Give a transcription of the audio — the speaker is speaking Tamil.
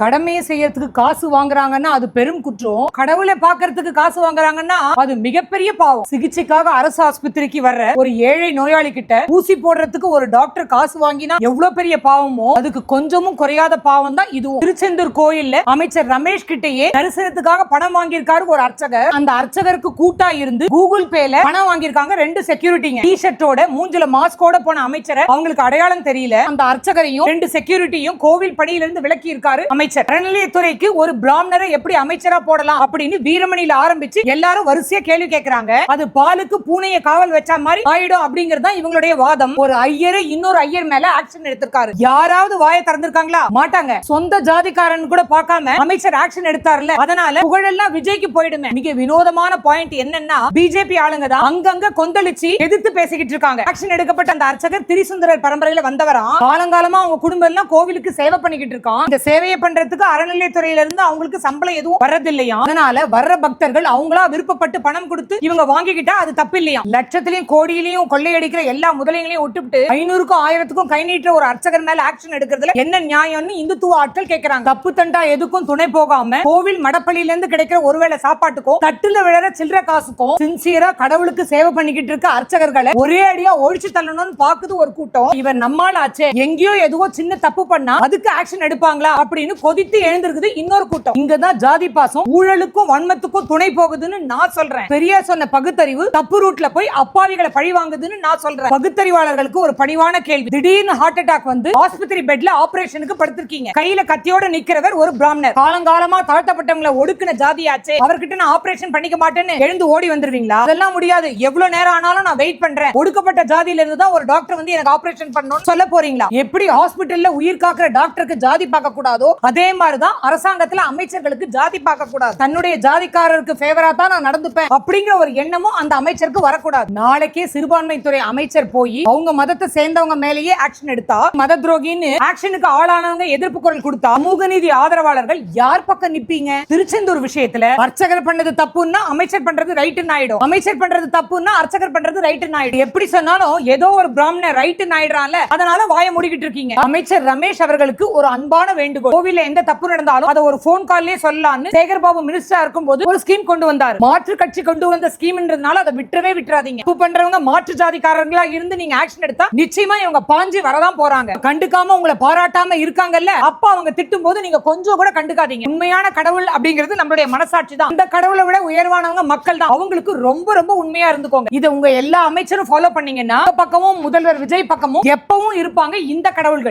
கடமையை செய்யறதுக்கு காசு வாங்குறாங்கன்னா அது பெரும் குற்றம். கடவுளை பாக்குறதுக்கு காசு வாங்குறாங்கன்னா அது மிகப்பெரிய பாவம். சிகிச்சைக்காக அரசு ஆஸ்பத்திரிக்கு வர்ற ஒரு ஏழை நோயாளி கிட்ட ஊசி போடுறதுக்கு ஒரு டாக்டர் காசு வாங்கினா எவ்வளவு பெரிய பாவமோ அதுக்கு கொஞ்சமும் குறையாத பாவம் தான் இதுவும். திருச்செந்தூர் கோயில்ல அமைச்சர் ரமேஷ் கிட்டயே தரிசனத்துக்காக பணம் வாங்கியிருக்காரு ஒரு அர்ச்சகர். அந்த அர்ச்சகருக்கு கூட்டா இருந்து கூகுள் பேல பணம் வாங்கியிருக்காங்க 2 செக்யூரிட்டிங்க. டி-ஷர்ட்டோட மூஞ்சில மாஸ்கோட போன அமைச்சரை அவங்களுக்கு அடையாளம் தெரியல. அந்த அர்ச்சகரையும் 2 செக்யூரிட்டியும் கோவில் பணியிலிருந்து விலக்கி இருக்காரு அமைச்சர். அறநிலையத்துறைக்கு ஒரு பிராமணரை எப்படி அமைச்சரா போடலாம் அப்படின்னு வீரமணியில ஆரம்பிச்சு எல்லாரும் வரிசையா கேள்வி கேட்கறாங்க. அது பாலுக்கு பூனையை காவல் வச்ச மாதிரி ஆயிடும் அப்படிங்கறத இவங்களுடைய வாதம். ஒரு ஐயர் இன்னொரு ஐயர் மேல ஆக்ஷன் எடுத்திருக்காரு. யாராவது வாயை திறந்திருக்காங்களா? மாட்டாங்க. சொந்த ஜாதிக்காரன் கூட பார்க்காம அமைச்சர் ஆக்ஷன் எடுத்தார்ல, அதனால புகழெல்லாம் விஜய்க்கு போயிடுமே. மிக வினோதமான பாயிண்ட் என்னன்னா பிஜேபி ஆளுங்க தான் அங்கங்க கொந்தளிச்சு எதிர்த்து பேசிக்கிட்டு இருக்காங்க. ஆக்ஷன் எடுக்கப்பட்ட அந்த அர்ச்சகர் திரிசுந்தரர் பரம்பரையில வந்தவரா, காலங்காலமா அவங்க குடும்பம் எல்லாம் கோவிலுக்கு சேவை பண்ணிக்கிட்டு இருக்கான். இந்த சேவையை பண்றதுக்கு அறநிலையத்துறையில இருந்து அவங்களுக்கு சம்பளம் எதுவும் வரதில்லையா. அதனால வர்ற பக்தர்கள் அவங்களா விருப்பப்பட்டு பணம் கொடுத்து இவங்க வாங்கிக்கிட்டா அது தப்பு இல்லையா. லட்சத்திலையும் கோடியிலையும் கொள்ளையடிக்கிற எல்லா முதலைகளையும் விட்டுவிட்டு 500க்கும் 1000க்கும் கை நீட்டுற ஒரு அர்ச்சகர் மேல ஆக்ஷன் எடுக்கிறதுல என்ன நியாயம்னு இந்துத்துவ ஆட்கள் கேட்கறாங்க. தப்பு தண்டா எதுக்கும் துணை போகாம கோவில் மடப்பள்ளியில இருந்து கிடைக்கிற ஒருவேளை சாப்பாட்டுக்கும் தட்டுல விழற சில்லற காசுக்கும் சின்சியரா கடவுளுக்கு சேவை பண்ணிக்கிட்டு இருக்க அர்ச்சகர்களை ஒரே அடியா ஒழிச்சு தள்ளணும்னு பாக்குது ஒரு கூட்டம். இவர் நம்மால் ஆச்சே, எங்கேயோ எதுவோ சின்ன தப்பு பண்ணா அதுக்கு ஆக்ஷன் எடுப்பாங்களா அப்படின்னு கொதித்து எழுந்திருக்குது இன்னொரு கூட்டம். இங்கதான் ஜாதி பாசம் ஊழலுக்கும் வன்மத்துக்கும் துணை போகுதுன்னு நான் சொல்றேன். பெரியார் சொன்ன பகுத்தறிவு தப்பு ரூட்ல போய் அப்பாவிகளை பழி வாங்குதுன்னு நான் சொல்றேன். பகுத்தறிவாளர்களுக்கு ஒரு பணிவான கேள்வி. திடீர்னு ஹார்ட் அட்டாக் வந்து ஆஸ்பத்திரி பெட்ல ஆபரேஷனுக்கு படுத்திருக்கீங்க. கையில கத்தியோட நிக்கிறவர் ஒரு பிராமணர். காலங்காலமா தாழ்த்தப்பட்டவங்களை ஒடுக்குன ஜாதியாச்சே, அவர்கிட்ட நான் ஆபரேஷன் பண்ணிக்க மாட்டேன்னு எழுந்து ஓடி வந்துருவீங்களா? அதெல்லாம் முடியாது. எவ்வளவு நேரம் ஆனாலும் நான் வெயிட் பண்றேன். ஒடுக்கப்பட்ட ஜாதியில இருந்து தான் ஒரு டாக்டர் வந்து எனக்கு ஆபரேஷன் பண்ணணும்னு சொல்ல போறீங்களா? எப்படி ஹாஸ்பிடல்ல உயிர் காக்குற டாக்டருக்கு ஜாதி பார்க்க கூடாதோ அதே மாதிரிதான் அரசாங்கத்துல அமைச்சர்களுக்கு ஜாதி பார்க்க கூடாது. தன்னுடைய ஜாதிக்காரருக்கு ஃபேவரா தான் நான் நடந்துப்பேன் அப்படிங்கிற ஒரு எண்ணமும் அந்த அமைச்சருக்கு வரக்கூடாது. நாளைக்கே சிறுபான்மைத்துறை அமைச்சர் போய் அவங்க மதத்தை சேர்ந்தவங்க மேலேயே ஆக்ஷன் எடுத்தா, மத துரோகின்னு ஆக்ஷனுக்கு ஆளானவங்க எதிர்ப்பு குரல் கொடுத்தா, சமூக நீதி ஆதரவாளர்கள் யார் பக்கம் நிப்பீங்க? திருச்செந்தூர் விஷயத்துல அர்ச்சகர் பண்ணது தப்புன்னா அமைச்சர் பண்றது ரைட்டுன்னு ஆயிடும், அமைச்சர் பண்றது தப்புன்னா அர்ச்சகர் பண்றது ரைட்டுன்னு ஆயிடும். எப்படி சொன்னாலும் ஏதோ ஒரு பிராமணர் ரைட்டுன்னு ஆயிடுறான்ல, அதனால வாய மூடிக்கிட்டு இருக்கீங்க. அமைச்சர் ரமேஷ் அவர்களுக்கு ஒரு அன்பான வேண்டுகோள். கோவில்ல எந்த தப்பு நடந்தாலும் அதை ஒரு போன் கால்லயே சொல்லலாம்னு சேகர் பாபு மினிஸ்டரா இருக்கும்போது ஒரு ஸ்கீம் கொண்டு வந்தார். மாற்று கட்சி கொண்டு வந்த ஸ்கீம்ன்றதுனால அதை விட்டுறவே விட்டுறாதீங்க. தப்பு பண்றவங்க மாற்று ஜாதிக்காரங்களா இருந்து நீங்க ஆக்ஷன் எடுத்தா நிச்சயமா இவங்க பாஞ்சு வரதான் போறாங்க. கண்டுக்காம உங்களை பாராட்டாம இருக்காங்கல்ல, அப்ப அவங்க திட்டும் போது நீங்க கொஞ்சம் கூட கண்டுக்காதீங்க. உண்மையான கடவுள் அப்படிங்கிறது நம்மளுடைய மனசாட்சி தான். அந்த கடவுளை விட உயர்வானவங்க மக்கள் தான். அவங்களுக்கு ரொம்ப ரொம்ப உண்மையா இருந்துக்கோங்க. இதை உங்க எல்லா அமைச்சரும் ஃபாலோ பண்ணீங்கன்னா பக்கமும் முதல்வர் விஜய் பக்கமும் எப்பவும் இருப்பாங்க இந்த கடவுள்கள்.